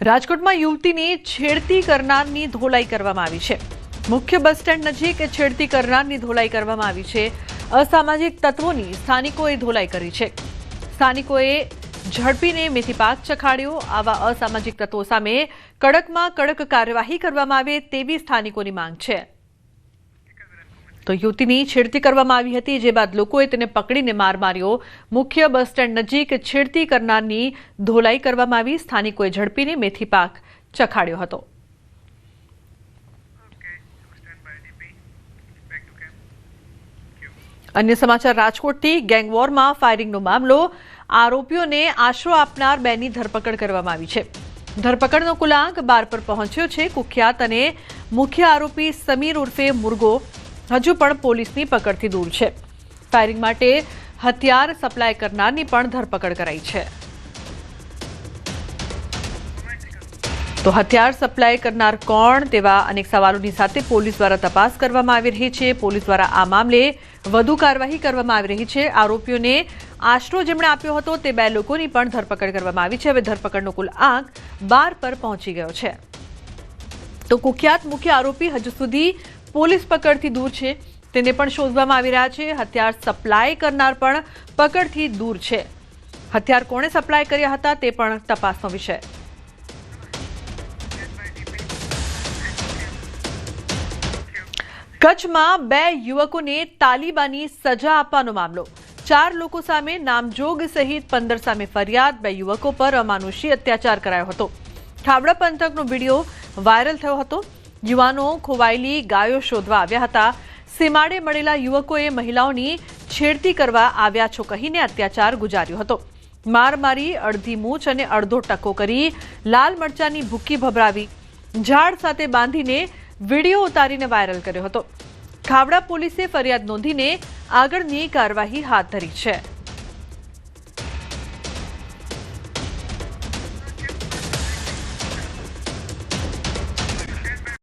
રાજકોટમાં યુવતીની છેડતી કરનારની ધોલાઈ કરવામાં આવી છે। મુખ્ય બસ સ્ટેન્ડ નજીક છેડતી કરનારની ધોલાઈ કરવામાં આવી છે। અસામાજિક તત્વોની સ્થાનિકોએ ધોલાઈ કરી છે। સ્થાનિકોએ ઝડપીને મેથીપાક ચખાડ્યો। આવા અસામાજિક તત્વો સામે કડકમાં કડક કાર્યવાહી કરવામાં આવે તેવી સ્થાનિકોની માંગ છે। તો યુવતીની છેડતી કરવામાં આવી હતી, જે બાદ લોકોએ તેને પકડીને માર માર્યો। મુખ્ય બસ સ્ટેન્ડ નજીક છેડતી કરનારની ધોલાઈ કરવામાં આવી। સ્થાનિકોએ ઝડપીને મેથીપાક ચખાડ્યો હતો। अन्य समाचार રાજકોટથી ગેંગવોરમાં ફાયરિંગનો મામલો। આરોપીઓને આશરો આપનાર બેની ધરપકડ કરવામાં આવી છે। ધરપકડનો કુલ આંક 12 પર પહોંચ્યો છે। કુખ્યાત અને મુખ્ય આરોપી સમીર ઉર્ફે મુર્ગો હજુ પણ પોલીસની પકડથી દૂર છે। ફાયરિંગ માટે હથિયાર સપ્લાય કરનારની પણ ધરપકડ કરાઈ છે। તો હથિયાર સપ્લાય કરનાર કોણ તેવા અનેક સવાલોની સાથે પોલીસ દ્વારા તપાસ કરવામાં આવી રહી છે। પોલીસ દ્વારા આ મામલે વધુ કાર્યવાહી કરવામાં આવી રહી છે। આરોપીઓને આશરો જેમણે આપ્યો હતો તે 2 લોકોની પણ ધરપકડ કરવામાં આવી છે। હવે ધરપકડનો કુલ આંક 12 પર પહોંચી ગયો છે। તો કુખ્યાત મુખ્ય આરોપી હજુ સુધી પોલીસ પકડથી દૂર છે, તેને પણ શોધવામાં આવી રહ્યા છે। હથિયાર સપ્લાય કરનાર પણ પકડથી દૂર છે। હથિયાર કોણે સપ્લાય કર્યા હતા તે પણ તપાસનો વિષય। કચ્છમાં 2 યુવકોને તાલિબાની સજા આપવાનો મામલો। 4 લોકો સામે નામજોગ સહિત 15 સામે ફરિયાદ। 2 યુવકો પર અમાનુષી અત્યાચાર કરાયો હતો। ખાવડા પંથકનો વિડીયો વાયરલ થયો હતો। યુવાનો ખોવાયેલી ગાયો શોધવા આવ્યા હતા। સીમાડે મળેલા યુવકોએ મહિલાઓની છેડતી કરવા આવ્યા છો કહીને અત્યાચાર ગુજાર્યો હતો। માર મારી, અડધી મૂછ અને અડધો ટકો કરી, લાલ મરચાની ભૂકી ભભરાવી, ઝાડ સાથે બાંધીને વિડીયો ઉતારીને વાયરલ કર્યો હતો। ખાવડા પોલીસે ફરિયાદ નોંધીને આગળની કાર્યવાહી હાથ ધરી છે।